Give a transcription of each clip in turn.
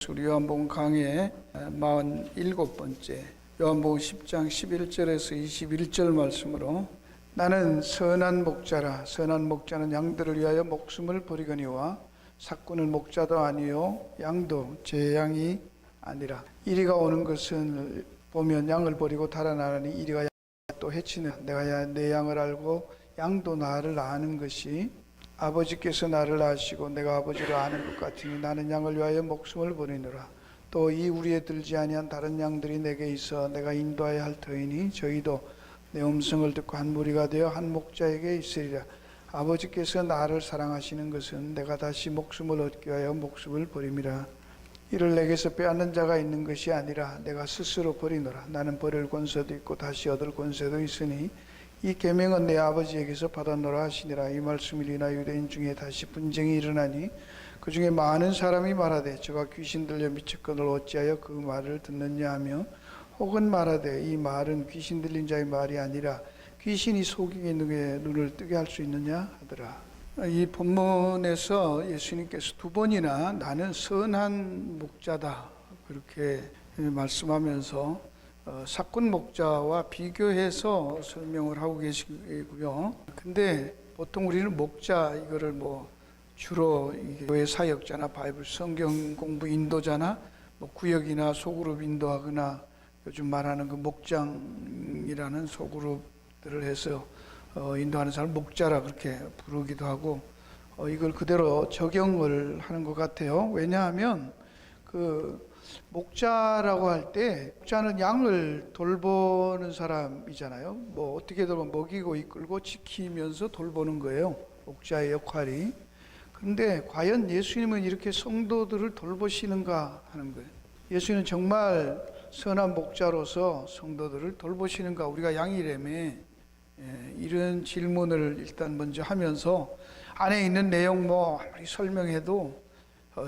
것이 우리 요한복음 강의 47번째 요한복음 10장 11절에서 21절 말씀으로 나는 선한 목자라. 선한 목자는 양들을 위하여 목숨을 버리거니와 삭구는 목자도 아니요 양도 제 양이 아니라. 이리가 오는 것은 보면 양을 버리고 달아나니 이리가 또 해치는. 내가 내 양을 알고 양도 나를 아는 것이 아버지께서 나를 아시고 내가 아버지를 아는 것 같으니 나는 양을 위하여 목숨을 버리노라. 또 이 우리에 들지 아니한 다른 양들이 내게 있어 내가 인도하여 할 터이니 저희도 내 음성을 듣고 한 무리가 되어 한 목자에게 있으리라. 아버지께서 나를 사랑하시는 것은 내가 다시 목숨을 얻기 위하여 목숨을 버림이라. 이를 내게서 빼앗는 자가 있는 것이 아니라 내가 스스로 버리노라. 나는 버릴 권세도 있고 다시 얻을 권세도 있으니 이 계명은 내 아버지에게서 받았노라 하시니라. 이 말씀을 인하여 유대인 중에 다시 분쟁이 일어나니 그 중에 많은 사람이 말하되 저가 귀신 들려 미쳤거늘 어찌하여 그 말을 듣느냐 하며 혹은 말하되 이 말은 귀신 들린 자의 말이 아니라 귀신이 속이게 누구의 눈을 뜨게 할 수 있느냐 하더라. 이 본문에서 예수님께서 두 번이나 나는 선한 목자다 그렇게 말씀하면서 삭군 목자와 비교해서 설명을 하고 계시고요. 근데 보통 우리는 목자 이거를 주로 교회 사역자나 바이블 성경 공부 인도자나 구역이나 소그룹 인도하거나 요즘 말하는 그 목장이라는 소그룹들을 해서 인도하는 사람 목자라 그렇게 부르기도 하고 이걸 그대로 적용을 하는 것 같아요. 왜냐하면 그 목자라고 할 때 목자는 양을 돌보는 사람이잖아요. 어떻게 돌보면 먹이고 이끌고 지키면서 돌보는 거예요. 목자의 역할이. 그런데 과연 예수님은 이렇게 성도들을 돌보시는가 하는 거예요. 예수님은 정말 선한 목자로서 성도들을 돌보시는가? 우리가 양이라며 이런 질문을 일단 먼저 하면서 안에 있는 내용 아무리 설명해도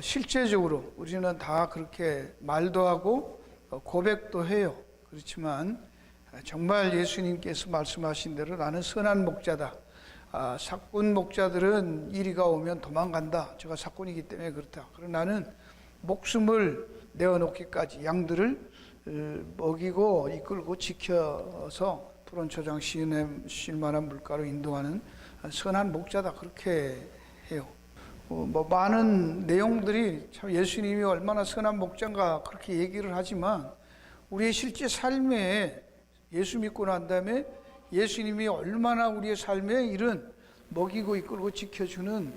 실제적으로 우리는 다 그렇게 말도 하고 고백도 해요. 그렇지만 정말 예수님께서 말씀하신 대로 나는 선한 목자다. 삭군 목자들은 이리가 오면 도망간다. 제가 삭군이기 때문에 그렇다. 그러나 나는 목숨을 내어놓기까지 양들을 먹이고 이끌고 지켜서 푸른 초장 쉴 만한 물가로 인도하는 선한 목자다. 그렇게 해요. 많은 내용들이 참 예수님이 얼마나 선한 목자인가 그렇게 얘기를 하지만 우리의 실제 삶에 예수 믿고 난 다음에 예수님이 얼마나 우리의 삶에 이런 먹이고 이끌고 지켜주는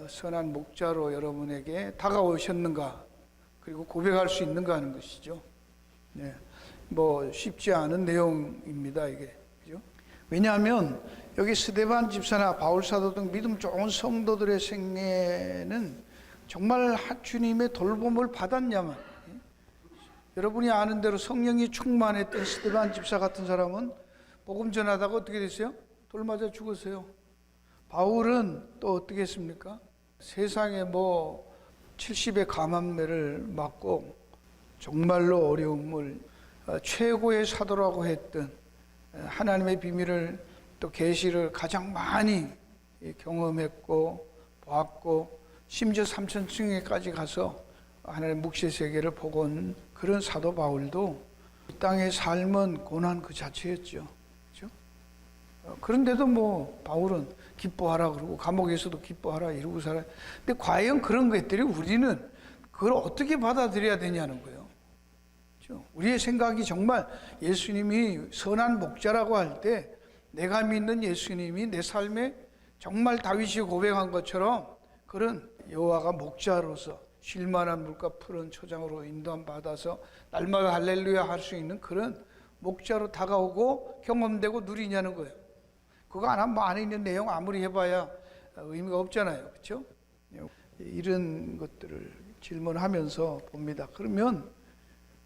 선한 목자로 여러분에게 다가오셨는가 그리고 고백할 수 있는가 하는 것이죠. 네. 쉽지 않은 내용입니다 이게. 그죠? 왜냐하면 여기 스데반 집사나 바울 사도 등 믿음 좋은 성도들의 생애는 정말 주님의 돌봄을 받았냐만. 여러분이 아는 대로 성령이 충만했던 스데반 집사 같은 사람은 복음 전하다가 어떻게 됐어요? 돌 맞아 죽었어요. 바울은 또 어떻게 했습니까? 세상에 70의 감암매를 맞고 정말로 어려움을 최고의 사도라고 했던 하나님의 비밀을 또 계시를 가장 많이 경험했고 보았고 심지어 3000층에까지 가서 하나님의 묵시 세계를 보고 온 그런 사도 바울도 이 땅의 삶은 고난 그 자체였죠. 그렇죠? 그런데도 바울은 기뻐하라 그러고 감옥에서도 기뻐하라 이러고 살아요. 근데 과연 그런 것들이 우리는 그걸 어떻게 받아들여야 되냐는 거예요. 그렇죠? 우리의 생각이 정말 예수님이 선한 목자라고 할 때 내가 믿는 예수님이 내 삶에 정말 다윗이 고백한 것처럼 그런 여호와가 목자로서 쉴만한 물가 푸른 초장으로 인도함 받아서 날마다 할렐루야 할 수 있는 그런 목자로 다가오고 경험되고 누리냐는 거예요. 그거 안 하면 안에 있는 내용 아무리 해봐야 의미가 없잖아요. 그렇죠? 이런 것들을 질문하면서 봅니다. 그러면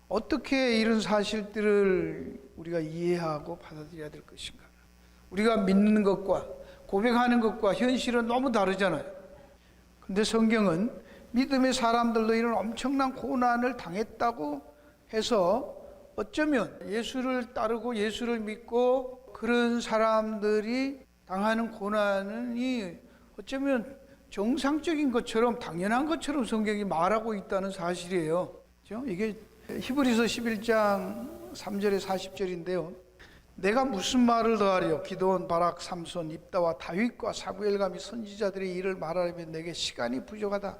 어떻게 이런 사실들을 우리가 이해하고 받아들여야 될 것인가? 우리가 믿는 것과 고백하는 것과 현실은 너무 다르잖아요. 근데 성경은 믿음의 사람들도 이런 엄청난 고난을 당했다고 해서 어쩌면 예수를 따르고 예수를 믿고 그런 사람들이 당하는 고난이 어쩌면 정상적인 것처럼 당연한 것처럼 성경이 말하고 있다는 사실이에요. 그렇죠? 이게 히브리서 11장 3절에 40절인데요. 내가 무슨 말을 더하리요? 기드온, 바락, 삼손, 입다와 다윗과 사무엘과 및 선지자들의 일을 말하려면 내게 시간이 부족하다.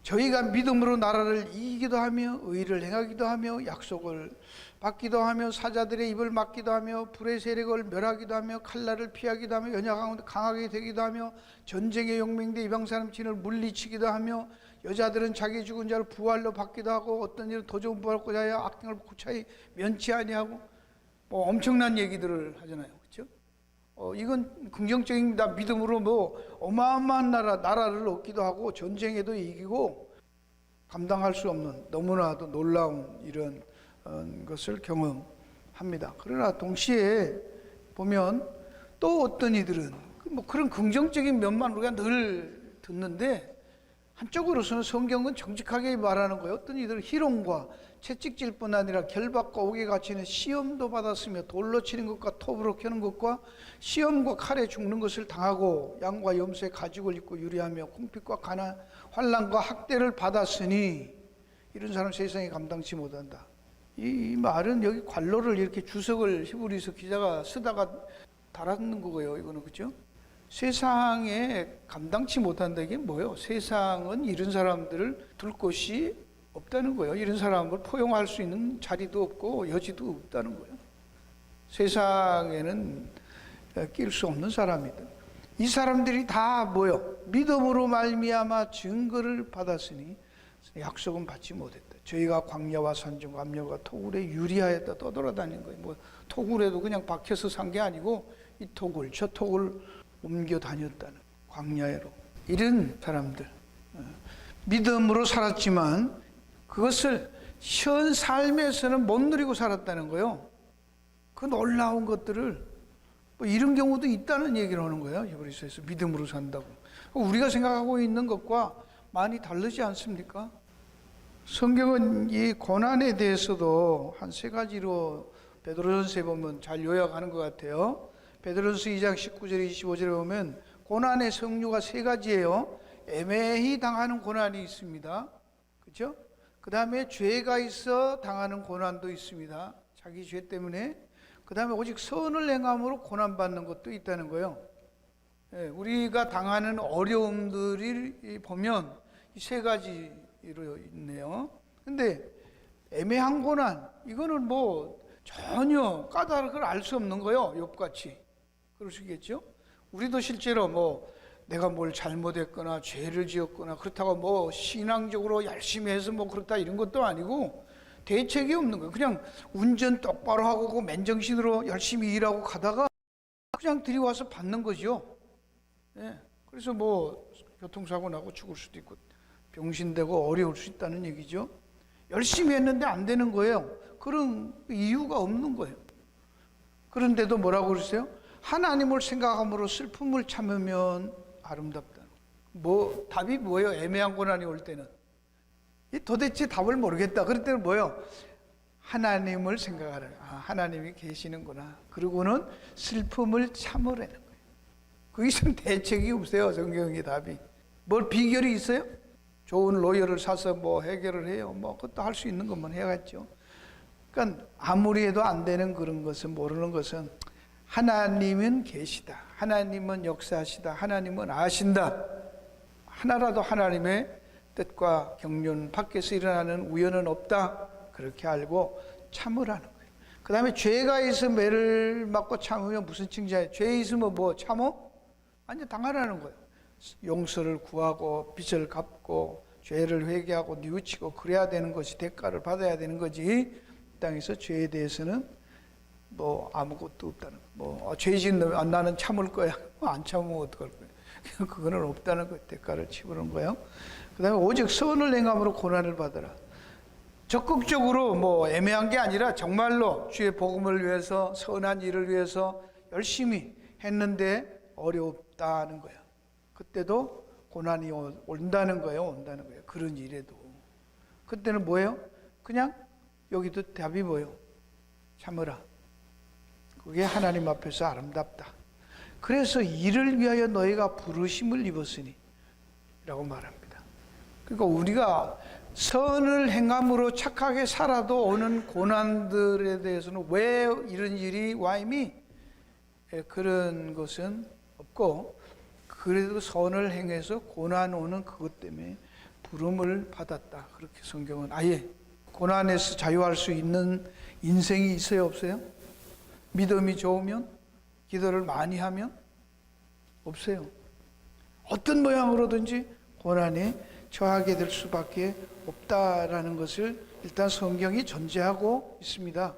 저희가 믿음으로 나라를 이기기도 하며 의를 행하기도 하며 약속을 받기도 하며 사자들의 입을 막기도 하며 불의 세력을 멸하기도 하며 칼날을 피하기도 하며 연약한 강하게 되기도 하며 전쟁의 용맹대 이방 사람 진을 물리치기도 하며 여자들은 자기 죽은 자를 부활로 받기도 하고 어떤 일은 더 좋은 부활고자 하여 악행을 고차히 면치 아니하고 뭐 엄청난 얘기들을 하잖아요. 그렇죠? 이건 긍정적입니다. 믿음으로 뭐 어마어마한 나라를 얻기도 하고 전쟁에도 이기고 감당할 수 없는 너무나도 놀라운 이런 것을 경험합니다. 그러나 동시에 보면 또 어떤 이들은 뭐 그런 긍정적인 면만 우리가 늘 듣는데 한쪽으로서는 성경은 정직하게 말하는 거예요. 어떤 이들은 희롱과 채찍질뿐 아니라 결박과 옥에 갇히는 시험도 받았으며 돌로 치는 것과 톱으로 켜는 것과 시험과 칼에 죽는 것을 당하고 양과 염소의 가죽을 입고 유리하며 궁핍과 가난 환난과 학대를 받았으니 이런 사람 세상에 감당치 못한다. 이 말은 여기 관로를 이렇게 주석을 히브리서 기자가 쓰다가 달았는 거예요. 이거는 그죠? 세상에 감당치 못한다. 이게 뭐예요? 세상은 이런 사람들을 둘 곳이 없다는 거예요. 이런 사람을 포용할 수 있는 자리도 없고 여지도 없다는 거예요. 세상에는 낄 수 없는 사람이다. 이 사람들이 다 뭐요? 믿음으로 말미암아 증거를 받았으니 약속은 받지 못했다. 저희가 광야와 산중과 암야와 토굴에 유리하였다 떠돌아다닌 거예요. 뭐 토굴에도 그냥 박혀서 산 게 아니고 이 토굴 저 토굴 옮겨 다녔다는 광야로. 이런 사람들 믿음으로 살았지만 그것을 현 삶에서는 못 누리고 살았다는 거예요. 그 놀라운 것들을 뭐 이런 경우도 있다는 얘기를 하는 거예요. 히브리서에서 믿음으로 산다고. 우리가 생각하고 있는 것과 많이 다르지 않습니까? 성경은 이 고난에 대해서도 한 세 가지로 베드로전서에 보면 잘 요약하는 것 같아요. 베드로전서 2장 19절 25절에 보면 고난의 성류가 세 가지예요. 애매히 당하는 고난이 있습니다. 그렇죠? 그 다음에 죄가 있어 당하는 고난도 있습니다. 자기 죄 때문에. 그 다음에 오직 선을 행함으로 고난받는 것도 있다는 거예요. 우리가 당하는 어려움들이 보면 이 세 가지로 있네요. 근데 애매한 고난, 이거는 뭐 전혀 까닭을 알 수 없는 거예요. 욥같이. 그러시겠죠? 우리도 실제로 뭐 내가 뭘 잘못했거나 죄를 지었거나 그렇다고 뭐 신앙적으로 열심히 해서 뭐 그렇다 이런 것도 아니고 대책이 없는 거예요. 그냥 운전 똑바로 하고 그 맨정신으로 열심히 일하고 가다가 그냥 들이와서 받는 거죠. 예. 그래서 뭐 교통사고 나고 죽을 수도 있고 병신되고 어려울 수 있다는 얘기죠. 열심히 했는데 안 되는 거예요. 그런 이유가 없는 거예요. 그런데도 뭐라고 그러세요? 하나님을 생각함으로 슬픔을 참으면 아름답다. 뭐 답이 뭐예요? 애매한 고난이 올 때는 도대체 답을 모르겠다. 그럴 때는 뭐예요? 하나님을 생각하라. 하나님이 계시는구나. 그리고는 슬픔을 참으라는 거예요. 그 이상 대책이 없어요. 성경의 답이. 뭘 비결이 있어요? 좋은 로열을 사서 뭐 해결을 해요. 뭐 그것도 할 수 있는 것만 해야겠죠. 그러니까 아무리 해도 안 되는 그런 것은 모르는 것은 하나님은 계시다. 하나님은 역사하시다. 하나님은 아신다. 하나라도 하나님의 뜻과 경륜 밖에서 일어나는 우연은 없다. 그렇게 알고 참으라는 거예요. 그 다음에 죄가 있으면 매를 맞고 참으면 무슨 칭찬이에요? 죄 있으면 뭐 참어? 아니 당하라는 거예요. 용서를 구하고 빚을 갚고 죄를 회개하고 뉘우치고 그래야 되는 것이 대가를 받아야 되는 거지. 이 땅에서 죄에 대해서는 뭐 아무것도 없다는 거예요. 뭐 죄 짓는 나는 참을 거야. 안 참으면 어떡할 거야. 그거는 없다는 거예요. 대가를 치르는 거예요. 그 다음에 오직 선을 행함으로 고난을 받아라. 적극적으로 뭐 애매한 게 아니라 정말로 주의 복음을 위해서 선한 일을 위해서 열심히 했는데 어렵다는 거예요. 그때도 고난이 온다는 거예요. 온다는 거예요. 그런 일에도. 그때는 뭐예요? 그냥 여기도 답이 뭐예요? 참으라. 그게 하나님 앞에서 아름답다. 그래서 이를 위하여 너희가 부르심을 입었으니 말합니다. 그러니까 우리가 선을 행함으로 착하게 살아도 오는 고난들에 대해서는 왜 이런 일이 와임이 그런 것은 없고, 그래도 선을 행해서 고난 오는 그것 때문에 부름을 받았다. 그렇게 성경은 아예 고난에서 자유할 수 있는 인생이 있어요, 없어요? 믿음이 좋으면, 기도를 많이 하면 없어요. 어떤 모양으로든지 고난에 처하게 될 수밖에 없다라는 것을 일단 성경이 전제하고 있습니다.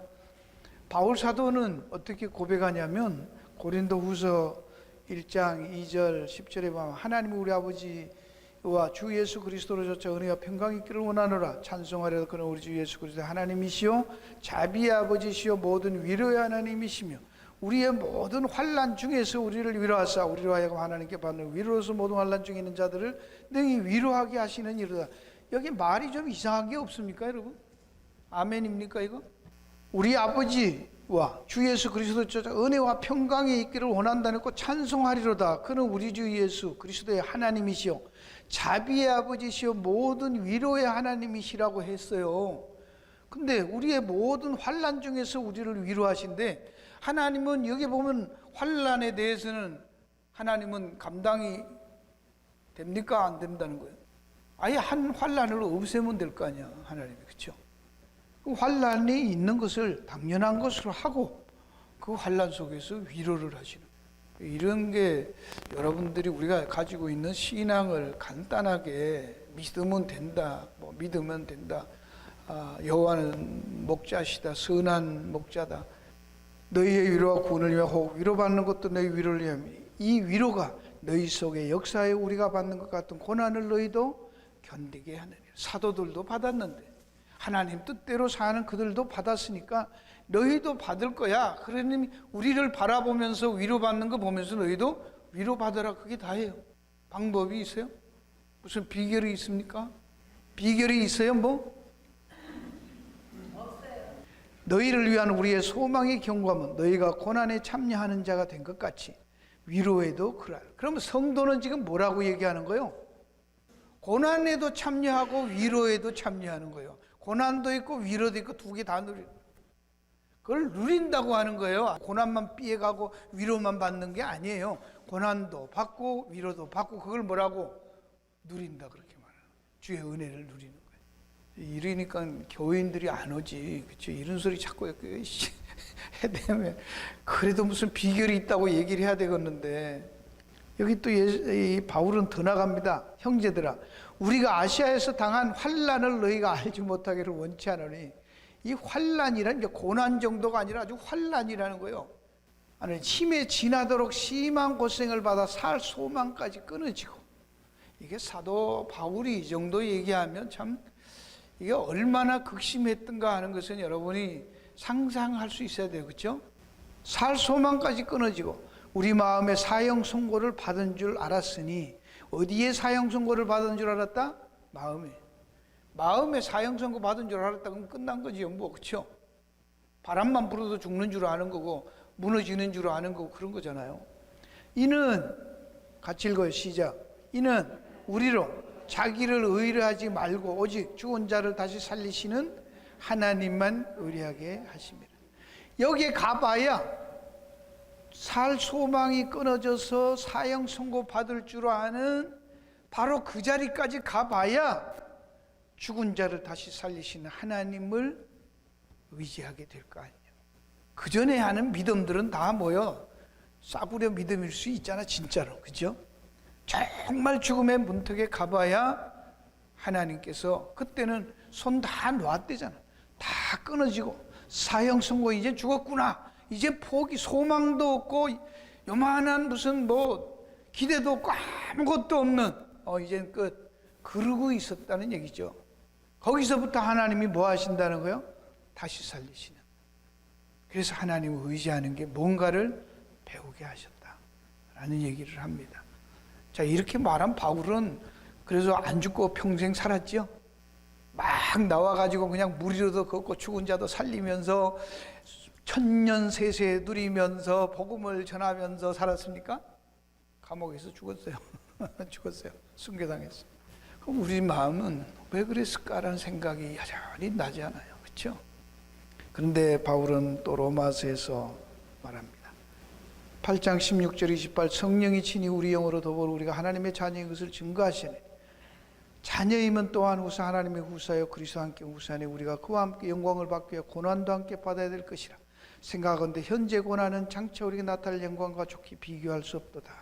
바울 사도는 어떻게 고백하냐면 고린도후서 1장 2절 10절에 보면 하나님 우리 아버지와 주 예수 그리스도로 저차 은혜와 평강이 있기를 원하노라. 찬송하려 그는 우리 주 예수 그리스도 하나님이시요 자비의 아버지시요 모든 위로의 하나님이시며 우리의 모든 환난 중에서 우리를 위로하사 우리로 하여금 하나님께 받는 위로로서 모든 환난 중에 있는 자들을 능히 위로하게 하시는 이로다. 여기 말이 좀 이상한 게 없습니까, 여러분? 아멘입니까 이거? 우리 아버지와 주 예수 그리스도 은혜와 평강이 있기를 원한다는 거 찬송하리로다. 그는 우리 주 예수 그리스도의 하나님이시요 자비의 아버지시요 모든 위로의 하나님이시라고 했어요. 근데 우리의 모든 환난 중에서 우리를 위로하신데, 하나님은 여기 보면 환난에 대해서는 하나님은 감당이 됩니까? 안 된다는 거예요. 아예 한 환난을 없애면 될 거 아니야, 하나님이. 그렇죠? 그 환난이 있는 것을 당연한 것으로 하고 그 환난 속에서 위로를 하시는 거예요. 이런 게 여러분들이 우리가 가지고 있는 신앙을 간단하게 믿으면 된다, 뭐 믿으면 된다, 여호와는 목자시다, 선한 목자다, 너희의 위로와 구원을 위하여 혹 위로받는 것도 너희 위로를 위함이니 이 위로가 너희 속의 역사에 우리가 받는 것 같은 고난을 너희도 견디게 하느니라. 사도들도 받았는데 하나님 뜻대로 사는 그들도 받았으니까 너희도 받을 거야. 그러니 우리를 바라보면서 위로받는 거 보면서 너희도 위로받으라. 그게 다예요. 방법이 있어요? 무슨 비결이 있습니까? 비결이 있어요 뭐? 너희를 위한 우리의 소망의 경고함은 너희가 고난에 참여하는 자가 된 것 같이 위로에도 그러하라. 그러면 성도는 지금 뭐라고 얘기하는 거예요? 고난에도 참여하고 위로에도 참여하는 거예요. 고난도 있고 위로도 있고 두 개 다 누리는 거예요. 그걸 누린다고 하는 거예요. 고난만 피해가고 위로만 받는 게 아니에요. 고난도 받고 위로도 받고 그걸 뭐라고? 누린다, 그렇게 말하는 거예요. 주의 은혜를 누리는 거예요. 이러니까 교인들이 안 오지. 그렇죠? 이런 소리 자꾸 해대면 그래도 무슨 비결이 있다고 얘기를 해야 되겠는데, 여기 또 바울은 더 나갑니다. 형제들아, 우리가 아시아에서 당한 환난을 너희가 알지 못하기를 원치 않으니, 이 환난이란 게 고난 정도가 아니라 아주 환난이라는 거예요. 아니, 힘에 지나도록 심한 고생을 받아 살 소망까지 끊어지고, 이게 사도 바울이 이 정도 얘기하면 참 이게 얼마나 극심했던가 하는 것은 여러분이 상상할 수 있어야 돼요. 그렇죠? 살 소망까지 끊어지고 우리 마음에 사형 선고를 받은 줄 알았으니, 어디에 사형 선고를 받은 줄 알았다? 마음에 사형 선고 받은 줄 알았다. 그럼 끝난 거지요, 뭐. 그렇죠? 바람만 불어도 죽는 줄 아는 거고 무너지는 줄 아는 거고 그런 거잖아요. 이는, 같이 읽어요. 시작. 이는 우리로 자기를 의뢰하지 말고 오직 죽은 자를 다시 살리시는 하나님만 의뢰하게 하십니다. 여기에 가봐야 살 소망이 끊어져서 사형 선고 받을 줄 아는, 바로 그 자리까지 가봐야 죽은 자를 다시 살리시는 하나님을 의지하게 될 거 아니에요. 그 전에 하는 믿음들은 다 뭐요? 싸구려 믿음일 수 있잖아, 진짜로. 그죠? 정말 죽음의 문턱에 가봐야 하나님께서, 그때는 손 다 놨대잖아. 다 끊어지고 사형 선고, 이제 죽었구나, 이제 포기, 소망도 없고 요만한 무슨 뭐 기대도 없고 아무것도 없는 이젠 끝, 그러고 있었다는 얘기죠. 거기서부터 하나님이 뭐 하신다는 거예요? 다시 살리시는. 그래서 하나님을 의지하는 게 뭔가를 배우게 하셨다라는 얘기를 합니다. 자, 이렇게 말한 바울은 그래서 안 죽고 평생 살았죠. 막 나와가지고 그냥 무리로도 걷고 죽은 자도 살리면서 천년세세 누리면서 복음을 전하면서 살았습니까? 감옥에서 죽었어요. 죽었어요. 순교당했어요. 그럼 우리 마음은 왜 그랬을까라는 생각이 여전히 나지 않아요. 그렇죠? 그런데 바울은 또 로마서에서 말합니다. 8장 16절 28 성령이 친히 우리 영으로 더불어 우리가 하나님의 자녀인 것을 증거하시네. 자녀이면 또한 후사 하나님의 후사여 그리스도와 함께 후사니 우리가 그와 함께 영광을 받기 위해 고난도 함께 받아야 될 것이라. 생각하건대 현재 고난은 장차 우리에게 나타날 영광과 좋게 비교할 수 없도다.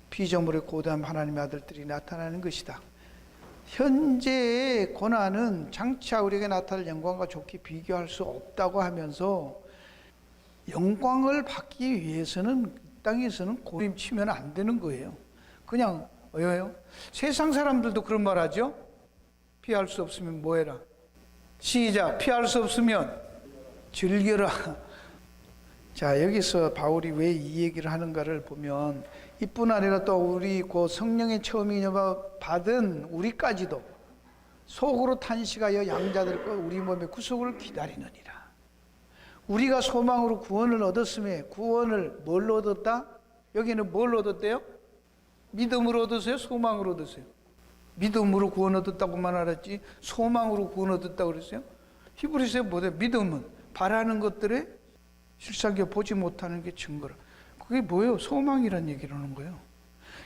피조물의 고대함 하나님의 아들들이 나타나는 것이다. 현재의 고난은 장차 우리에게 나타날 영광과 좋게 비교할 수 없다고 하면서 영광을 받기 위해서는 땅에서는 고림치면 안 되는 거예요. 그냥 왜요? 세상 사람들도 그런 말 하죠. 피할 수 없으면 뭐해라. 시작. 피할 수 없으면 즐겨라. 자, 여기서 바울이 왜 이 얘기를 하는가를 보면 이뿐 아니라 또 우리 그 성령의 처음이 받은 우리까지도 속으로 탄식하여 양자될 것 우리 몸의 구속을 기다리느니라. 우리가 소망으로 구원을 얻었음에 구원을 뭘로 얻었다? 여기는 뭘 얻었대요? 믿음으로 얻었어요? 소망으로 얻었어요? 믿음으로 구원 얻었다고만 알았지 소망으로 구원 얻었다고 그랬어요? 히브리서에 뭐래? 믿음은 바라는 것들에 실상에 보지 못하는 게 증거라. 그게 뭐예요? 소망이란 얘기를 하는 거예요.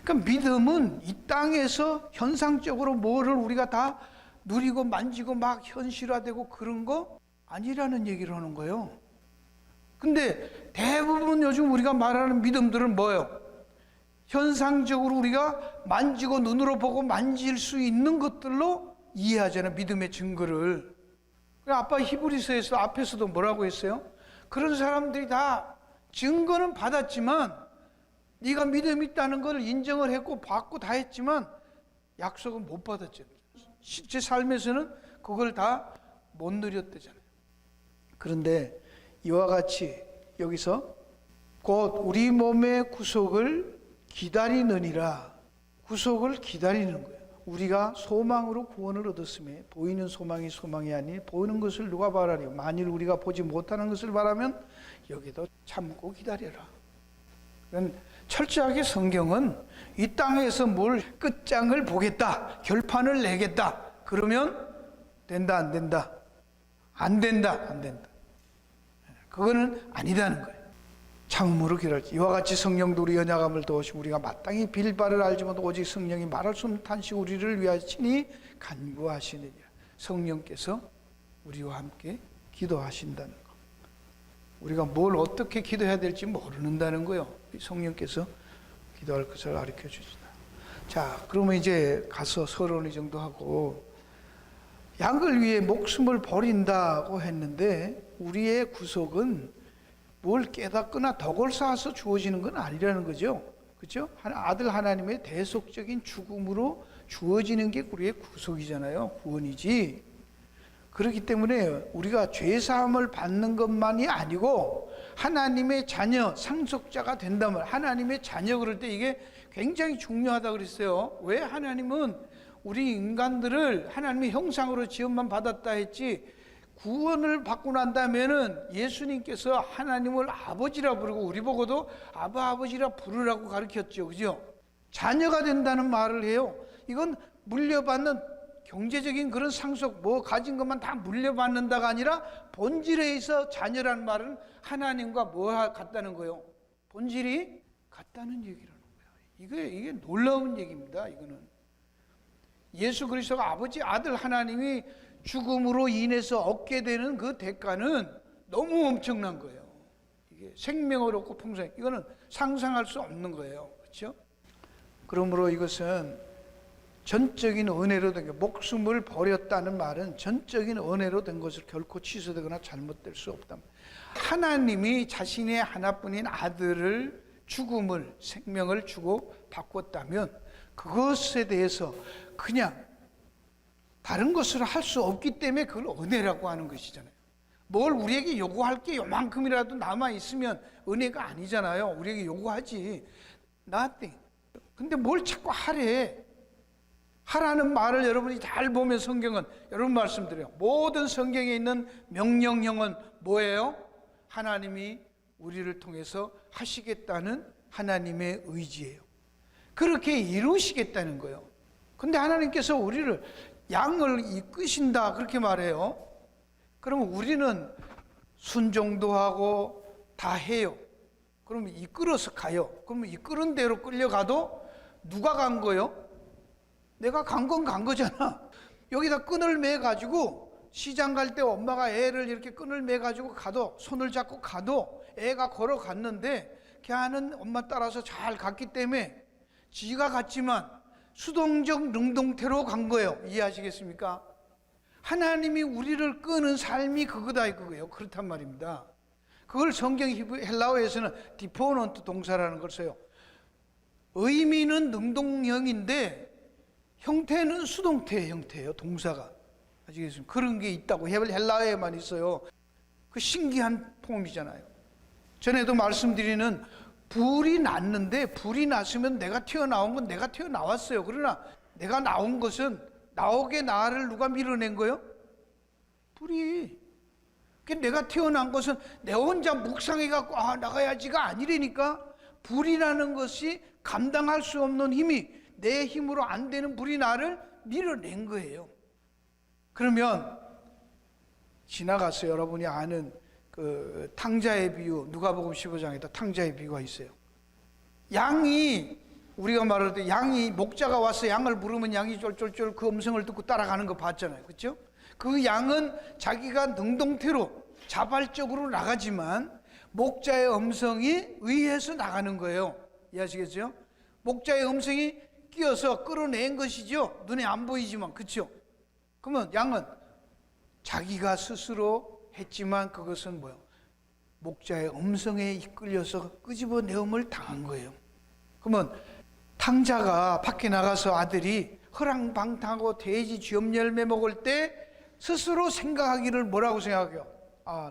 그러니까 믿음은 이 땅에서 현상적으로 뭐를 우리가 다 누리고 만지고 막 현실화되고 그런 거 아니라는 얘기를 하는 거예요. 근데 대부분 요즘 우리가 말하는 믿음들은 뭐예요? 현상적으로 우리가 만지고 눈으로 보고 만질 수 있는 것들로 이해하잖아요. 믿음의 증거를. 아빠 히브리서에서 앞에서도 뭐라고 했어요? 그런 사람들이 다 증거는 받았지만 네가 믿음이 있다는 걸 인정을 했고 받고 다 했지만 약속은 못 받았잖아요. 실제 삶에서는 그걸 다 못 누렸대잖아요. 그런데 이와 같이 여기서 곧 우리 몸의 구속을 기다리느니라. 구속을 기다리는 거예요. 우리가 소망으로 구원을 얻었음에 보이는 소망이 소망이 아니 보이는 것을 누가 바라리요. 만일 우리가 보지 못하는 것을 바라면 여기도 참고 기다려라. 철저하게 성경은 이 땅에서 뭘 끝장을 보겠다, 결판을 내겠다. 그러면 된다, 안 된다, 안 된다, 안 된다. 그거는 아니다는 거예요. 참음으로 기다리지. 이와 같이 성령도 우리 연약함을 도우시고 우리가 마땅히 빌 바를 알지 못하고 오직 성령이 말할 수 없는 탄식 우리를 위하여 친히 간구하시느니라. 성령께서 우리와 함께 기도하신다는 거. 우리가 뭘 어떻게 기도해야 될지 모른다는 거예요. 성령께서 기도할 것을 가르쳐 주시다. 자, 그러면 이제 가서 서론이 정도 하고 양을 위해 목숨을 버린다고 했는데 우리의 구속은 뭘 깨닫거나 덕을 쌓아서 주어지는 건 아니라는 거죠. 그렇죠? 아들 하나님의 대속적인 죽음으로 주어지는 게 우리의 구속이잖아요. 구원이지. 그렇기 때문에 우리가 죄사함을 받는 것만이 아니고 하나님의 자녀, 상속자가 된다면 하나님의 자녀 그럴 때 이게 굉장히 중요하다고 그랬어요. 왜? 하나님은 우리 인간들을 하나님의 형상으로 지음만 받았다 했지 구원을 받고 난다면은 예수님께서 하나님을 아버지라 부르고 우리 보고도 아버지라 부르라고 가르쳤죠. 그죠? 자녀가 된다는 말을 해요. 이건 물려받는 경제적인 그런 상속 뭐 가진 것만 다 물려받는다가 아니라 본질에 있어 자녀라는 말은 하나님과 뭐 같다는 거예요? 본질이 같다는 얘기라는 거예요. 이게 놀라운 얘기입니다. 이거는 예수 그리스도가 아버지 아들 하나님이 죽음으로 인해서 얻게 되는 그 대가는 너무 엄청난 거예요. 이게 생명을 얻고 풍성, 이거는 상상할 수 없는 거예요. 그렇죠? 그러므로 이것은 전적인 은혜로 된 게, 목숨을 버렸다는 말은 전적인 은혜로 된 것을 결코 취소되거나 잘못될 수 없다. 하나님이 자신의 하나뿐인 아들을 죽음을, 생명을 주고 바꿨다면 그것에 대해서 그냥 다른 것을 할 수 없기 때문에 그걸 은혜라고 하는 것이잖아요. 뭘 우리에게 요구할 게 요만큼이라도 남아있으면 은혜가 아니잖아요. 우리에게 요구하지. nothing. 근데 뭘 자꾸 하래. 하라는 말을 여러분이 잘 보면 성경은 여러분 말씀드려요. 모든 성경에 있는 명령형은 뭐예요? 하나님이 우리를 통해서 하시겠다는 하나님의 의지예요. 그렇게 이루시겠다는 거예요. 근데 하나님께서 우리를 양을 이끄신다 그렇게 말해요. 그러면 우리는 순종도 하고 다 해요. 그러면 이끌어서 가요. 그러면 이끄는 대로 끌려가도 누가 간 거예요? 내가 간 건 간 거잖아. 여기다 끈을 매가지고 시장 갈 때 엄마가 애를 이렇게 끈을 매가지고 가도, 손을 잡고 가도 애가 걸어갔는데 걔는 엄마 따라서 잘 갔기 때문에 지가 갔지만 수동적 능동태로 간 거예요. 이해하시겠습니까? 하나님이 우리를 끄는 삶이 그거다 이거예요. 그렇단 말입니다. 그걸 성경 헬라어에서는 디포넌트 동사라는 걸 써요. 의미는 능동형인데 형태는 수동태의 형태예요. 동사가. 아시겠습니까? 그런 게 있다고 헬라어에만 있어요. 그 신기한 폼이잖아요. 전에도 말씀드리는 불이 났는데 불이 났으면 내가 튀어나온 건 내가 튀어나왔어요. 그러나 내가 나온 것은 나오게 나를 누가 밀어낸 거예요? 불이. 내가 태어난 것은 내 혼자 묵상해갖고 나가야지가 아니라니까. 불이라는 것이 감당할 수 없는 힘이 내 힘으로 안 되는 불이 나를 밀어낸 거예요. 그러면 지나가서 여러분이 아는 그 탕자의 비유, 누가복음 15장에도 탕자의 비유가 있어요. 양이, 우리가 말할 때 양이, 목자가 와서 양을 부르면 양이 쫄쫄쫄 그 음성을 듣고 따라가는 거 봤잖아요. 그렇죠? 그 양은 자기가 능동태로 자발적으로 나가지만 목자의 음성이 의해서 나가는 거예요. 이해하시겠죠? 목자의 음성이 끼어서 끌어낸 것이죠. 눈에 안 보이지만. 그렇죠? 그러면 양은 자기가 스스로 했지만 그것은 뭐예요? 목자의 음성에 이끌려서 끄집어내음을 당한 거예요. 그러면 탕자가 밖에 나가서 아들이 허랑방탕하고 돼지 쥐엄 열매 먹을 때 스스로 생각하기를 뭐라고 생각해요?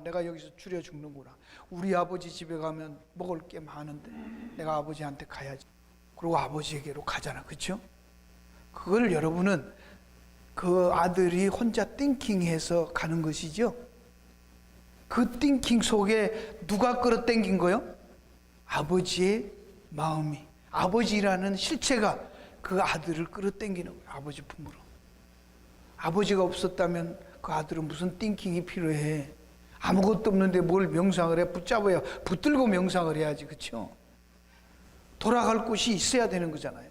내가 여기서 줄여 죽는구나. 우리 아버지 집에 가면 먹을 게 많은데 내가 아버지한테 가야지. 그리고 아버지에게로 가잖아. 그렇죠? 그걸 여러분은 그 아들이 혼자 띵킹해서 가는 것이죠. 그 띵킹 속에 누가 끌어당긴 거요? 아버지의 마음이, 아버지라는 실체가 그 아들을 끌어당기는 거예요. 아버지 품으로. 아버지가 없었다면 그 아들은 무슨 띵킹이 필요해? 아무것도 없는데 뭘 명상을 해? 붙잡아야, 붙들고 명상을 해야지. 그렇죠? 돌아갈 곳이 있어야 되는 거잖아요.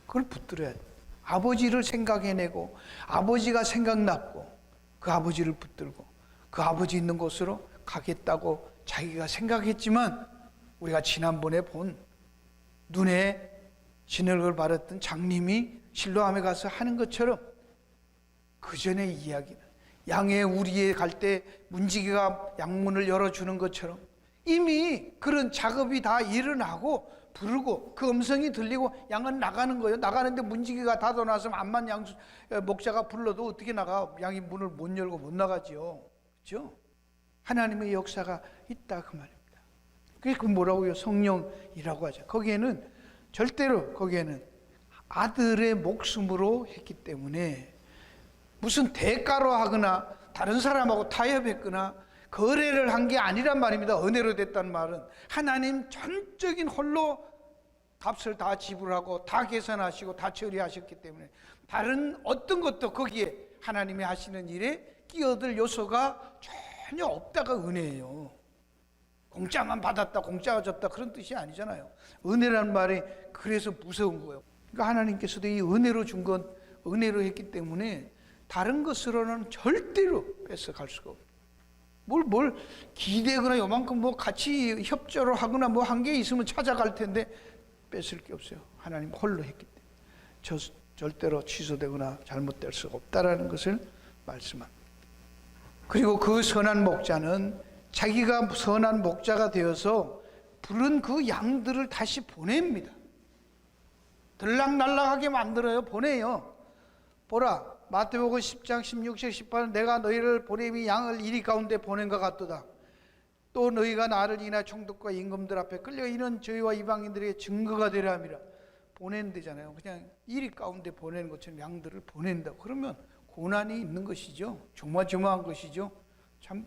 그걸 붙들어야 돼. 아버지를 생각해내고 아버지가 생각났고 그 아버지를 붙들고 그 아버지 있는 곳으로 가겠다고 자기가 생각했지만, 우리가 지난번에 본 눈에 진흙을 바랐던 장님이 실로암에 가서 하는 것처럼, 그 전의 이야기는 양의 우리에 갈 때 문지기가 양문을 열어주는 것처럼 이미 그런 작업이 다 일어나고 부르고 그 음성이 들리고 양은 나가는 거예요. 나가는데 문지기가 닫아놨으면 암만 목자가 불러도 어떻게 나가? 양이 문을 못 열고 못 나가지요. 그렇죠? 하나님의 역사가 있다 그 말입니다. 그게 그 뭐라고요? 성령이라고 하죠. 거기에는 절대로 거기에는 아들의 목숨으로 했기 때문에 무슨 대가로 하거나 다른 사람하고 타협했거나 거래를 한 게 아니란 말입니다. 은혜로 됐다는 말은 하나님 전적인 홀로 값을 다 지불하고 다 계산하시고 다 처리하셨기 때문에 다른 어떤 것도 거기에 하나님이 하시는 일에 끼어들 요소가 전혀 없다가 은혜예요. 공짜만 받았다, 공짜가 줬다 그런 뜻이 아니잖아요. 은혜라는 말이 그래서 무서운 거예요. 그러니까 하나님께서도 이 은혜로 준 건 은혜로 했기 때문에 다른 것으로는 절대로 뺏어갈 수가 없어요. 뭘 기대거나 요만큼 뭐 같이 협조를 하거나 뭐 한 게 있으면 찾아갈 텐데 뺏을 게 없어요. 하나님 홀로 했기 때문에 절대로 취소되거나 잘못될 수가 없다라는 것을 말씀합니다. 그리고 그 선한 목자는 자기가 선한 목자가 되어서 부른 그 양들을 다시 보냅니다. 들락날락하게 만들어요. 보내요. 보라, 마태복음 10장 16절 18절 내가 너희를 보냄이 양을 이리 가운데 보낸 것 같도다. 또 너희가 나를 인하여 총독과 임금들 앞에 끌려 이는 저희와 이방인들에게 증거가 되려 함이라. 보낸대잖아요. 그냥 이리 가운데 보내는 것처럼 양들을 보낸다고. 그러면 고난이 있는 것이죠. 조마조마한 것이죠. 참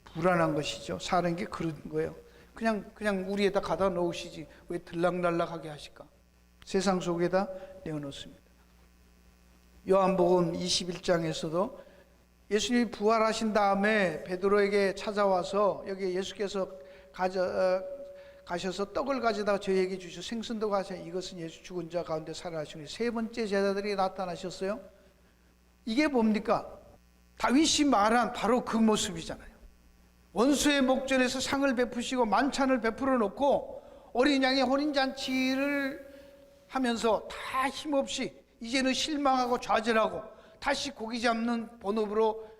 불안한 것이죠. 사는 게 그런 거예요. 그냥 우리에다 가다 놓으시지 왜 들락날락하게 하실까? 세상 속에다 내어놓습니다. 요한복음 21장에서도 예수님이 부활하신 다음에 베드로에게 찾아와서 여기 예수께서 가셔서 떡을 가져다가 저희에게 주시고 생선도 가셔 이것은 예수 죽은 자 가운데 살아나시니 세 번째 제자들이 나타나셨어요. 이게 뭡니까? 다윗이 말한 바로 그 모습이잖아요. 원수의 목전에서 상을 베푸시고 만찬을 베풀어 놓고 어린 양의 혼인잔치를 하면서 다 힘없이 이제는 실망하고 좌절하고 다시 고기 잡는 본업으로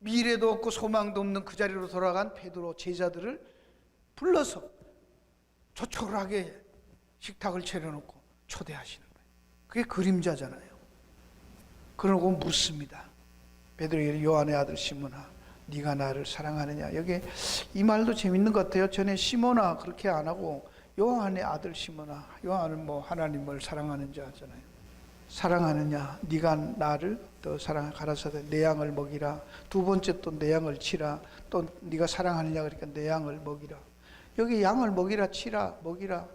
미래도 없고 소망도 없는 그 자리로 돌아간 베드로 제자들을 불러서 조촐하게 식탁을 차려놓고 초대하시는 거예요. 그게 그림자잖아요. 그러고 묻습니다. 베드로에게 요한의 아들 시몬아 네가 나를 사랑하느냐. 여기 이 말도 재밌는 것 같아요. 전에 시몬아 그렇게 안 하고 요한의 아들 시몬아. 요한은 뭐 하나님을 사랑하는 자잖아요. 사랑하느냐. 네가 나를 또 사랑하 가라사대 내 양을 먹이라. 두 번째 또 내 양을 치라. 또 네가 사랑하느냐 그러니까 내 양을 먹이라. 여기 양을 먹이라 치라 먹이라.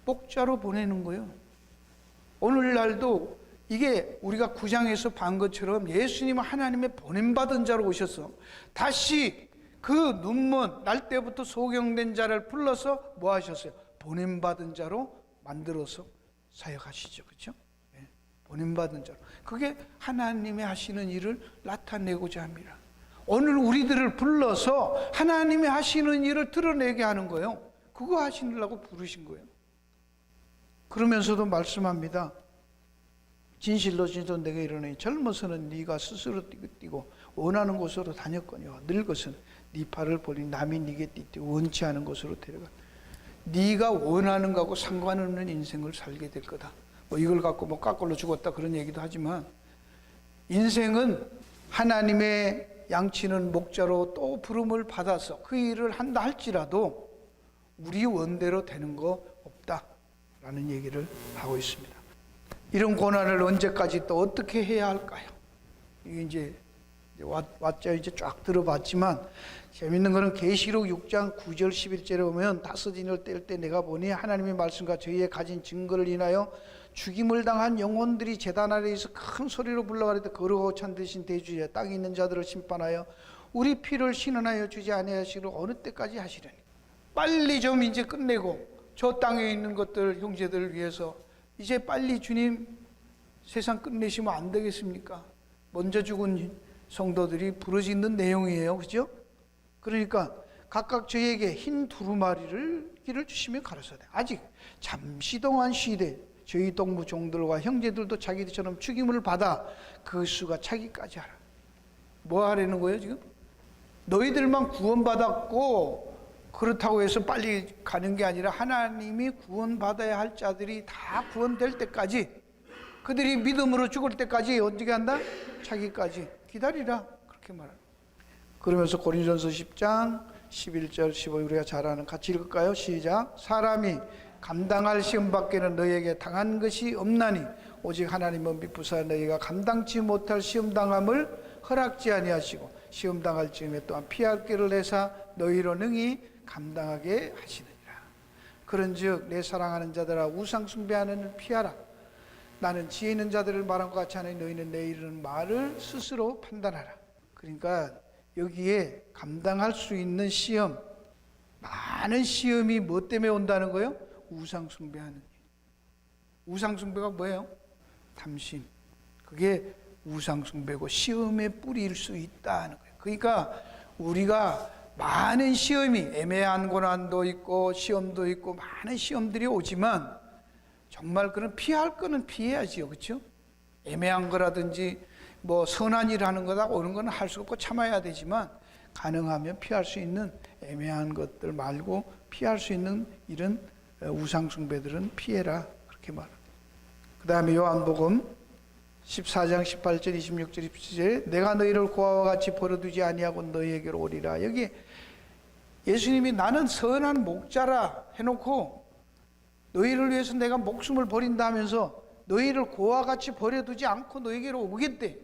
목자로 보내는 거예요. 오늘날도 이게 우리가 9장에서 본 것처럼 예수님은 하나님의 보냄받은 자로 오셔서 다시 그 눈먼 날 때부터 소경된 자를 불러서 뭐 하셨어요? 보냄받은 자로 만들어서 사역하시죠. 그렇죠? 네. 보냄받은 자로. 그게 하나님의 하시는 일을 나타내고자 합니다. 오늘 우리들을 불러서 하나님이 하시는 일을 드러내게 하는 거예요. 그거 하시려고 부르신 거예요. 그러면서도 말씀합니다. 진실로 내게 이르노니 젊어서는 네가 스스로 뛰고 원하는 곳으로 다녔거니와 늙어서는 네 팔을 벌리 남이 네게 뛰고 원치 않은 곳으로 데려가. 네가 원하는 거하고 상관없는 인생을 살게 될 거다. 뭐 이걸 갖고 뭐 깎걸로 죽었다 그런 얘기도 하지만 인생은 하나님의 양치는 목자로 또 부름을 받아서 그 일을 한다 할지라도 우리 원대로 되는 거 없다라는 얘기를 하고 있습니다. 이런 고난을 언제까지 또 어떻게 해야 할까요? 이게 이제 왔죠. 이제 쫙 들어봤지만 재밌는 거는 계시록 6장 9절 11절에 보면 다스딘을 뗄 때 내가 보니 하나님의 말씀과 저희의 가진 증거를 인하여 죽임을 당한 영혼들이 제단 아래에서 큰 소리로 불러가리되 거룩하고 참되신 대주에 땅에 있는 자들을 심판하여 우리 피를 신원하여 주지 아니하시기를 어느 때까지 하시려니. 빨리 좀 이제 끝내고 저 땅에 있는 것들 형제들을 위해서 이제 빨리 주님 세상 끝내시면 안 되겠습니까? 먼저 죽은 성도들이 부르짖는 내용이에요. 그죠? 그러니까 각각 저희에게 흰 두루마리를 길을 주시며 가라사대 아직 잠시 동안 쉬되 저희 동무 종들과 형제들도 자기들처럼 죽임을 받아 그 수가 차기까지 하라. 뭐 하라는 거예요 지금? 너희들만 구원받았고 그렇다고 해서 빨리 가는 게 아니라 하나님이 구원받아야 할 자들이 다 구원될 때까지 그들이 믿음으로 죽을 때까지 어떻게 한다? 차기까지 기다리라 그렇게 말합니다. 그러면서 고린도전서 10장 11절 15 우리가 잘 아는 같이 읽을까요? 시작. 사람이 감당할 시험 밖에는 너희에게 당한 것이 없나니 오직 하나님은 미쁘사 너희가 감당치 못할 시험 당함을 허락지 아니하시고 시험 당할 즈음에 또한 피할 길을 내사 너희로 능히 감당하게 하시느니라. 그런즉 내 사랑하는 자들아 우상 숭배하는 피하라. 나는 지혜 있는 자들을 말한 것 같지 않으니 너희는 내 이르는 말을 스스로 판단하라. 그러니까 여기에 감당할 수 있는 시험, 많은 시험이 뭐 때문에 온다는 거예요? 우상 숭배하는 일. 우상 숭배가 뭐예요? 탐심. 그게 우상 숭배고 시험의 뿌리일 수 있다는 거예요. 그러니까 우리가 많은 시험이 애매한 고난도 있고 시험도 있고 많은 시험들이 오지만 정말 그런 피할 거는 피해야지요. 그렇죠? 애매한 거라든지 뭐 선한 일 하는 거다 오는 거는 할 수 없고 참아야 되지만 가능하면 피할 수 있는 애매한 것들 말고 피할 수 있는 이런 우상 숭배들은 피해라 그렇게 말합니다. 그 다음에 요한복음 14장 18절 26절 27절에 내가 너희를 고아와 같이 버려두지 아니하고 너희에게로 오리라. 여기 예수님이 나는 선한 목자라 해놓고 너희를 위해서 내가 목숨을 버린다 하면서 너희를 고아와 같이 버려두지 않고 너희에게로 오겠대.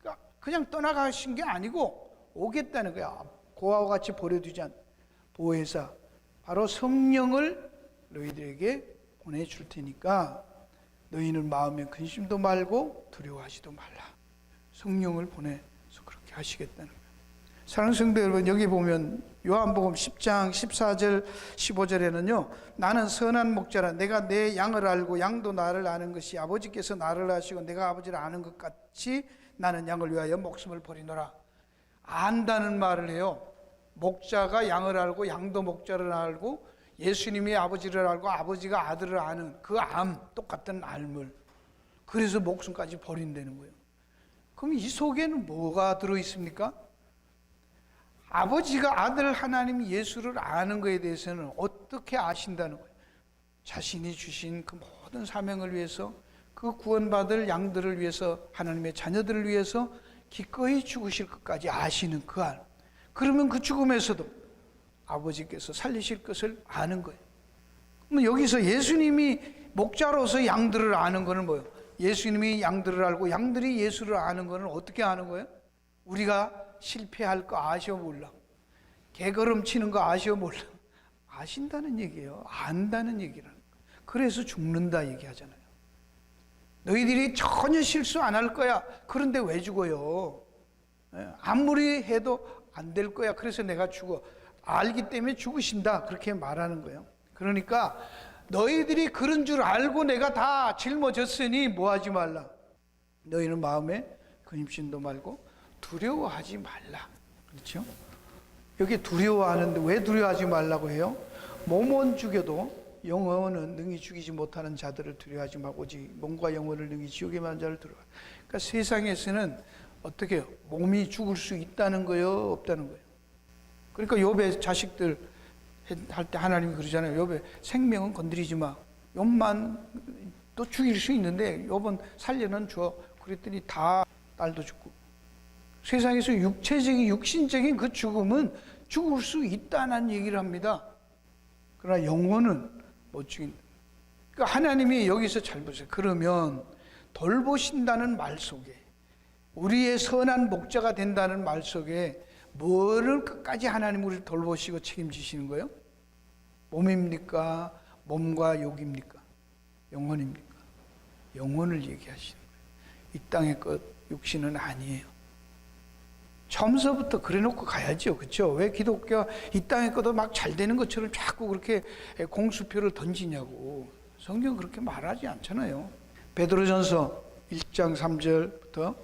그러니까 그냥 떠나가신 게 아니고 오겠다는 거야. 고아와 같이 버려두지 않 보혜사 바로 성령을 너희들에게 보내줄 테니까 너희는 마음에 근심도 말고 두려워하지도 말라. 성령을 보내서 그렇게 하시겠다는 거예요. 사랑하는 성도 여러분, 여기 보면 요한복음 10장 14절 15절에는요 나는 선한 목자라 내가 내 양을 알고 양도 나를 아는 것이 아버지께서 나를 아시고 내가 아버지를 아는 것 같이 나는 양을 위하여 목숨을 버리노라. 안다는 말을 해요. 목자가 양을 알고 양도 목자를 알고 예수님이 아버지를 알고 아버지가 아들을 아는 그 똑같은 알물. 그래서 목숨까지 버린다는 거예요. 그럼 이 속에는 뭐가 들어있습니까? 아버지가 아들 하나님 예수를 아는 것에 대해서는 어떻게 아신다는 거예요? 자신이 주신 그 모든 사명을 위해서, 그 구원받을 양들을 위해서, 하나님의 자녀들을 위해서 기꺼이 죽으실 것까지 아시는 그 알. 그러면 그 죽음에서도 아버지께서 살리실 것을 아는 거예요. 그러면 여기서 예수님이 목자로서 양들을 아는 것은 뭐예요? 예수님이 양들을 알고 양들이 예수를 아는 것은 어떻게 아는 거예요? 우리가 실패할 거 아시오 몰라. 개걸음 치는 거 아시오 몰라. 아신다는 얘기예요. 안다는 얘기라는 거예요. 그래서 죽는다 얘기하잖아요. 너희들이 전혀 실수 안 할 거야. 그런데 왜 죽어요? 아무리 해도 안 될 거야. 그래서 내가 죽어. 알기 때문에 죽으신다. 그렇게 말하는 거예요. 그러니까 너희들이 그런 줄 알고 내가 다 짊어졌으니 뭐 하지 말라. 너희는 마음에 근심도 말고 두려워하지 말라. 그렇죠? 여기 두려워하는데 왜 두려워하지 말라고 해요? 몸은 죽여도 영혼은 능히 죽이지 못하는 자들을 두려워하지 말고 오직 몸과 영혼을 능히 지옥에 만든 자를 두려워. 그러니까 세상에서는 어떻게 해요? 몸이 죽을 수 있다는 거예요? 없다는 거예요? 그러니까 욥의 자식들 할 때 하나님이 그러잖아요. 욥의 생명은 건드리지 마. 욥만 또 죽일 수 있는데 욥은 살려는 줘. 그랬더니 다 딸도 죽고. 세상에서 육체적인 육신적인 그 죽음은 죽을 수 있다는 얘기를 합니다. 그러나 영혼은 못 죽인다. 그러니까 하나님이 여기서 잘 보세요. 그러면 돌보신다는 말 속에, 우리의 선한 목자가 된다는 말 속에 뭐를 끝까지 하나님 우리를 돌보시고 책임지시는 거예요? 몸입니까? 몸과 욕입니까? 영혼입니까? 영혼을 얘기하시는 거예요. 이 땅의 것, 육신은 아니에요. 처음서부터 그래 놓고 가야죠. 그렇죠? 왜 기독교가 이 땅의 것도 막 잘 되는 것처럼 자꾸 그렇게 공수표를 던지냐고. 성경 그렇게 말하지 않잖아요. 베드로전서 1장 3절부터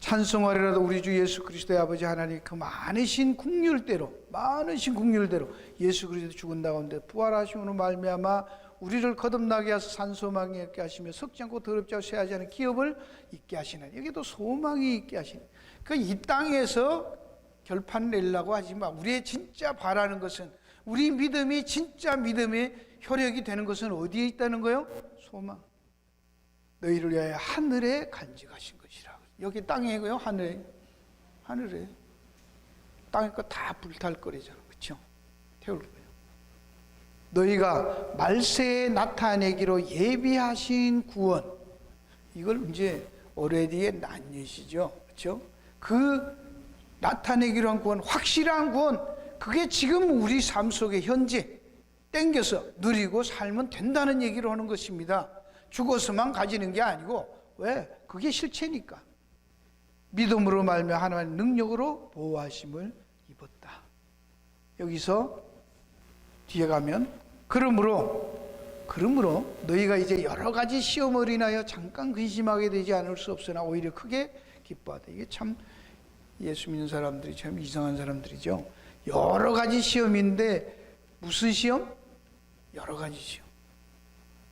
찬송하리라도 우리 주 예수 그리스도의 아버지 하나님 그 많으신 국률대로 예수 그리스도 죽은 가운데 부활하심으로 말미암아 우리를 거듭나게 하사 산소망이 있게 하시며 썩지 않고 더럽지 않고 쇠하지 않은 기업을 있게 하시나니, 여기도 소망이 있게 하시는. 그러니까 이 땅에서 결판 내려고 하지 마. 우리의 진짜 바라는 것은, 우리 믿음이 진짜 믿음의 효력이 되는 것은 어디에 있다는 거예요? 소망. 너희를 위하여 하늘에 간직하신 것이라. 여기 땅이고요, 하늘에. 땅의 거 다 불탈 거리잖아. 그렇죠? 태울 거예요. 너희가 말세에 나타내기로 예비하신 구원, 이걸 이제 already의 난예시죠. 그렇죠? 그 나타내기로 한 구원, 확실한 구원, 그게 지금 우리 삶 속에 현재 땡겨서 누리고 살면 된다는 얘기를 하는 것입니다. 죽어서만 가지는 게 아니고, 왜? 그게 실체니까. 믿음으로 말미암아 하나님의 능력으로 보호하심을 입었다. 여기서 뒤에 가면 그러므로 너희가 이제 여러 가지 시험을 인하여 잠깐 근심하게 되지 않을 수 없으나 오히려 크게 기뻐하다. 이게 참 예수 믿는 사람들이 참 이상한 사람들이죠. 여러 가지 시험인데 무슨 시험? 여러 가지 시험.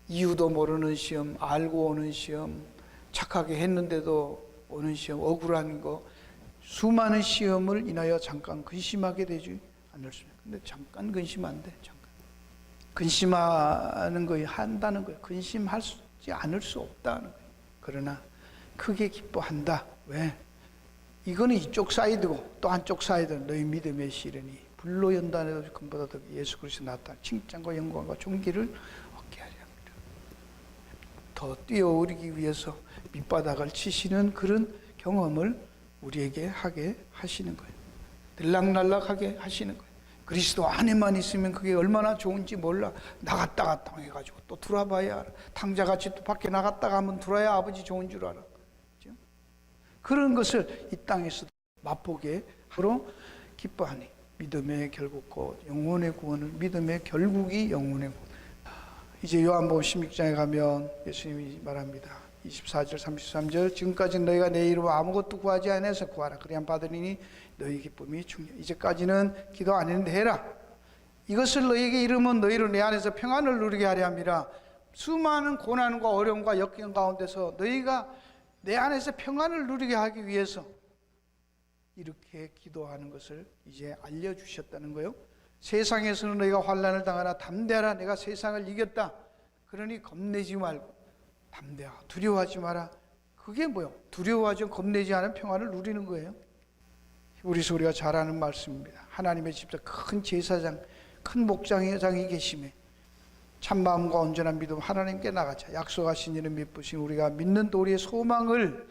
이유도 모르는 시험, 알고 오는 시험, 착하게 했는데도 오는 시험, 억울한 거, 수많은 시험을 인하여 잠깐 근심하게 되지 않을 수 있어요. 근데 잠깐 근심 안 돼. 잠깐. 근심하는 거 한다는 거예요. 근심하지 않을 수 없다는 거예요. 그러나 크게 기뻐한다. 왜? 이거는 이쪽 사이드고 또 한쪽 사이드는 너희 믿음의 시련이 불로 연단해도 금보다 더 예수 그리스도 나타나 칭찬과 영광과 존귀를 얻게 하려 합니다. 더 뛰어오르기 위해서 밑바닥을 치시는 그런 경험을 우리에게 하게 하시는 거예요. 들락날락하게 하시는 거예요. 그리스도 안에만 있으면 그게 얼마나 좋은지 몰라. 나갔다 갔다 해가지고 또 들어와봐야 알아. 탕자같이 또 밖에 나갔다가 한번 들어야 아버지 좋은 줄 알아. 그렇죠? 그런 것을 이 땅에서도 맛보게 하러 기뻐하니 믿음의 결국고 영혼의 구원은 믿음의 결국이 영혼의 구원. 이제 요한복음 16장에 가면 예수님이 말합니다. 24절 33절 지금까지 너희가 내 이름으로 아무것도 구하지 않아서 구하라. 그리하면 받으리니 너희 기쁨이 중요해. 이제까지는 기도 안 했는데 해라. 이것을 너희에게 이르면 너희를 내 안에서 평안을 누리게 하려 함이라. 수많은 고난과 어려움과 역경 가운데서 너희가 내 안에서 평안을 누리게 하기 위해서 이렇게 기도하는 것을 이제 알려주셨다는 거예요. 세상에서는 너희가 환난을 당하나 담대하라. 내가 세상을 이겼다. 그러니 겁내지 말고 담대하라. 두려워하지 마라. 그게 뭐요? 두려워하지 겁내지 않은 평안을 누리는 거예요. 히브리서 우리가 잘 아는 말씀입니다. 하나님의 집사 큰 제사장, 큰 목장장이 계심에 참마음과 온전한 믿음 하나님께 나가자. 약속하신 이는 믿으신 우리가 믿는 도리의 소망을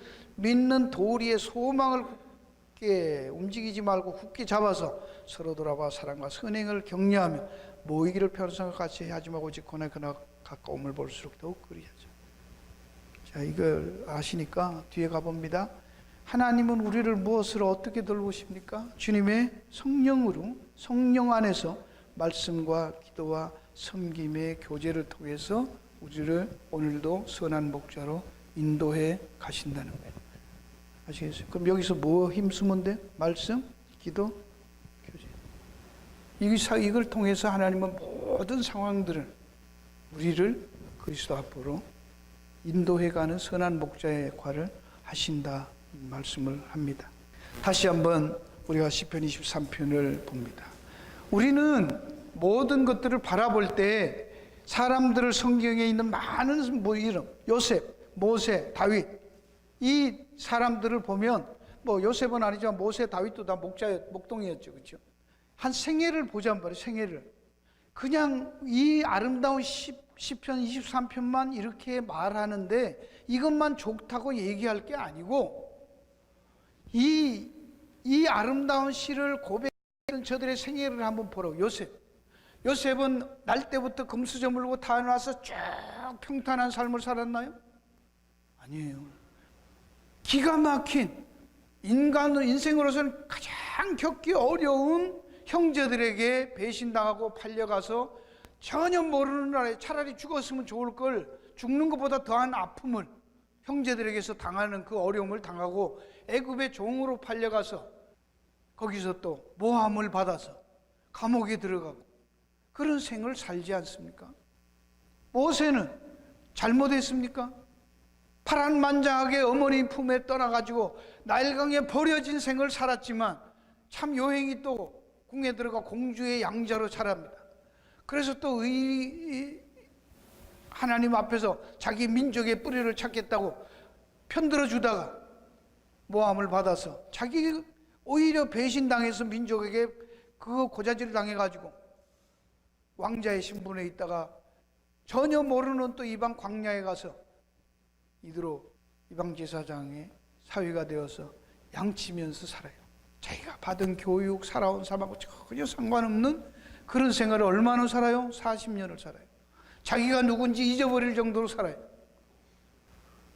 굳게 움직이지 말고 굳게 잡아서 서로 돌아봐 사랑과 선행을 격려하며 모이기를 편성과 같이 하지 말고 오직 고난 그나 가까움을 볼수록 더욱 그리하자. 자, 이걸 아시니까 뒤에 가봅니다. 하나님은 우리를 무엇으로 어떻게 돌보십니까? 주님의 성령으로, 성령 안에서 말씀과 기도와 섬김의 교제를 통해서 우리를 오늘도 선한 목자로 인도해 가신다는 거예요. 아시겠어요? 그럼 여기서 뭐 힘쓰면 돼? 말씀, 기도, 교제. 이걸 통해서 하나님은 모든 상황들을 우리를 그리스도 앞으로 인도해가는 선한 목자의 역할을 하신다 말씀을 합니다. 다시 한번 우리가 시편 23편을 봅니다. 우리는 모든 것들을 바라볼 때 사람들을 성경에 있는 많은 이름, 요셉, 모세, 다윗 이 사람들을 보면 요셉은 아니지만 모세, 다윗도 다 목동이었죠. 그렇죠? 한 생애를 보자면 말이에요. 생애를. 그냥 이 아름다운 시편 23편만 이렇게 말하는데 이것만 좋다고 얘기할 게 아니고 이 아름다운 시를 고백했던 저들의 생애를 한번 보라고. 요셉은 날 때부터 금수저물고 타나서 쭉 평탄한 삶을 살았나요? 아니에요. 기가 막힌 인생으로서는 가장 겪기 어려운 형제들에게 배신당하고 팔려가서 전혀 모르는 나라에 차라리 죽었으면 좋을 걸 죽는 것보다 더한 아픔을 형제들에게서 당하는 그 어려움을 당하고 애굽의 종으로 팔려가서 거기서 또 모함을 받아서 감옥에 들어가고 그런 생을 살지 않습니까? 모세는 잘못했습니까? 파란만장하게 어머니 품에 떠나가지고 나일강에 버려진 생을 살았지만 참 요행이 또 궁에 들어가 공주의 양자로 자랍니다. 그래서 또 하나님 앞에서 자기 민족의 뿌리를 찾겠다고 편들어 주다가 모함을 받아서 자기 오히려 배신당해서 민족에게 그거 고자질 당해가지고 왕자의 신분에 있다가 전혀 모르는 또 이방 광야에 가서 이대로 이방 제사장의 사위가 되어서 양치면서 살아요. 자기가 받은 교육, 살아온 삶하고 전혀 상관없는 그런 생활을 얼마나 살아요? 40년을 살아요. 자기가 누군지 잊어버릴 정도로 살아요.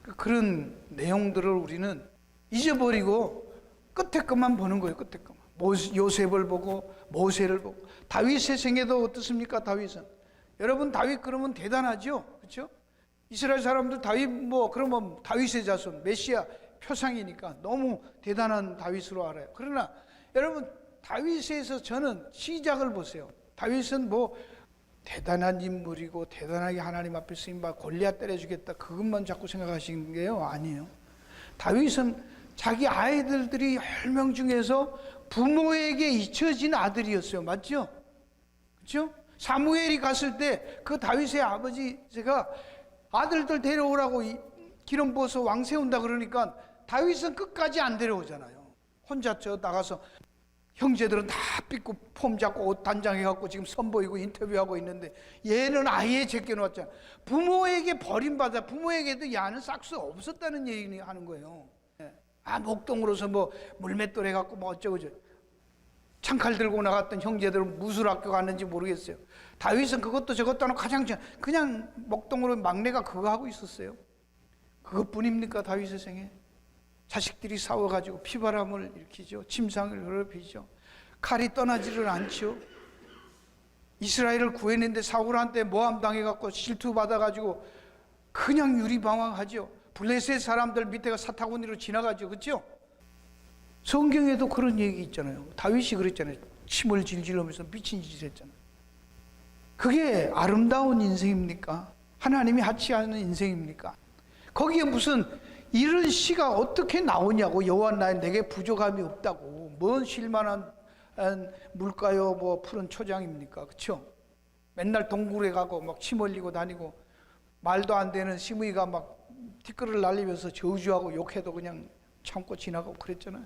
그런 내용들을 우리는 잊어버리고 끝에 것만 보는 거예요. 끝에 것만. 요셉을 보고 모세를 보고 다윗의 생애도 어떻습니까? 다윗은 여러분 다윗 그러면 대단하죠, 그렇죠? 이스라엘 사람들 다윗 그러면 다윗의 자손 메시아 표상이니까 너무 대단한 다윗으로 알아요. 그러나 여러분 다윗에서 저는 시작을 보세요. 다윗은 대단한 인물이고 대단하게 하나님 앞에 쓰임받아 골리앗 때려주겠다 그것만 자꾸 생각하시는 게요, 아니에요. 다윗은 자기 아이들이 10명 중에서 부모에게 잊혀진 아들이었어요. 맞죠? 그렇죠? 사무엘이 갔을 때 그 다윗의 아버지 제가 아들들 데려오라고 기름 부어서 왕 세운다 그러니까 다윗은 끝까지 안 데려오잖아요. 혼자 나가서 형제들은 다 삐고 폼 잡고 옷 단장해갖고 지금 선보이고 인터뷰하고 있는데 얘는 아예 제껴놓았잖아. 부모에게 버림받아 부모에게도 야는 싹수 없었다는 얘기 하는 거예요. 목동으로서 물맷돌 해갖고 어쩌고저쩌고. 창칼 들고 나갔던 형제들은 무술 학교 갔는지 모르겠어요. 다윗은 그것도 저것도 안 하고 그냥 목동으로 막내가 그거 하고 있었어요. 그것뿐입니까 다윗의 생에? 자식들이 싸워가지고 피바람을 일으키죠. 침상을 더럽히죠. 칼이 떠나지를 않죠. 이스라엘을 구해냈는데 사울한테 모함 당해갖고 질투받아가지고 그냥 유리방황하죠. 블레셋 사람들 밑에가 사타구니로 지나가죠. 그렇죠? 성경에도 그런 얘기 있잖아요. 다윗이 그랬잖아요. 침을 질질 흘리면서 미친 짓을 했잖아요. 그게 아름다운 인생입니까? 하나님이 하지 않는 인생입니까? 거기에 무슨 이런 시가 어떻게 나오냐고. 여호와 내게 부족함이 없다고. 뭔 쉴만한 물가요 뭐 푸른 초장입니까? 그렇죠? 맨날 동굴에 가고 막 침 흘리고 다니고 말도 안 되는 시므이가 막 티끌을 날리면서 저주하고 욕해도 그냥 참고 지나가고 그랬잖아요.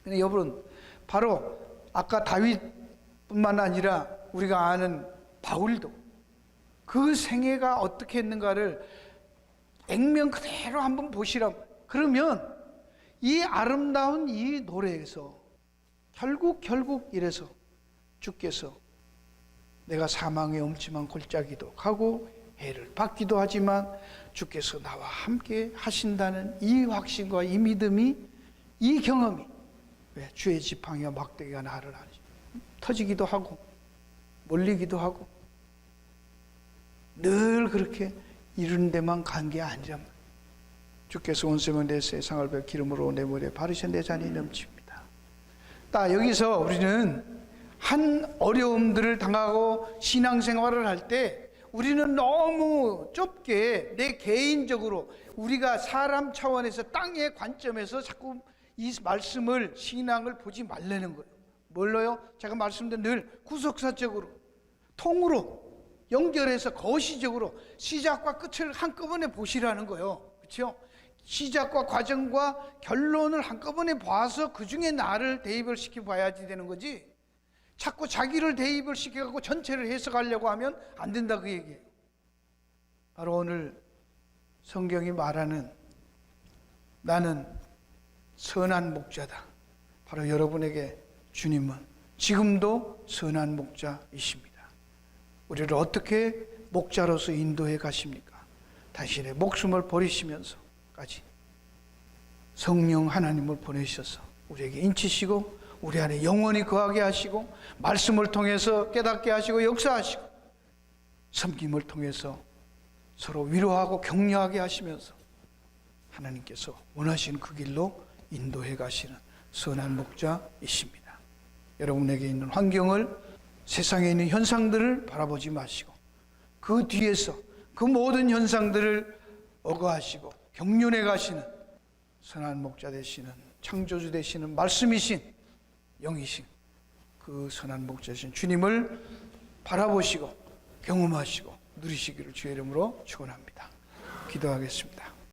근데 여러분, 바로 아까 다윗뿐만 아니라 우리가 아는 바울도 그 생애가 어떻게 했는가를 액면 그대로 한번 보시라고. 그러면 이 아름다운 이 노래에서 결국 이래서 주께서 내가 사망의 엄침한 골짜기도 가고 해를 받기도 하지만 주께서 나와 함께 하신다는 이 확신과 이 믿음이, 이 경험이, 왜 주의 지팡이와 막대기가 나를 터지기도 하고 몰리기도 하고 늘 그렇게 이런 데만 간 게 아니란 말이에요. 주께서 온세면 내 세상을 별 기름으로 내 머리에 바르신 내 잔이 넘칩니다. 딱 여기서 우리는 한 어려움들을 당하고 신앙생활을 할 때 우리는 너무 좁게 내 개인적으로 우리가 사람 차원에서 땅의 관점에서 자꾸 이 말씀을, 신앙을 보지 말라는 거예요. 뭘로요? 제가 말씀드린 늘 구속사적으로, 통으로 연결해서 거시적으로 시작과 끝을 한꺼번에 보시라는 거예요. 그렇죠? 시작과 과정과 결론을 한꺼번에 봐서 그 중에 나를 대입을 시켜봐야지 되는 거지, 자꾸 자기를 대입을 시켜갖고 전체를 해석하려고 하면 안 된다 그 얘기예요. 바로 오늘 성경이 말하는 나는 선한 목자다. 바로 여러분에게 주님은 지금도 선한 목자이십니다. 우리를 어떻게 목자로서 인도해 가십니까? 당신의 목숨을 버리시면서까지 성령 하나님을 보내셔서 우리에게 인치시고 우리 안에 영원히 거하게 하시고 말씀을 통해서 깨닫게 하시고 역사하시고 섬김을 통해서 서로 위로하고 격려하게 하시면서 하나님께서 원하시는 그 길로 인도해 가시는 선한 목자이십니다. 여러분에게 있는 환경을, 세상에 있는 현상들을 바라보지 마시고 그 뒤에서 그 모든 현상들을 어거하시고 경륜해 가시는 선한 목자 되시는, 창조주 되시는, 말씀이신, 영이신 그 선한 목자이신 주님을 바라보시고 경험하시고 누리시기를 주의 이름으로 축원합니다. 기도하겠습니다.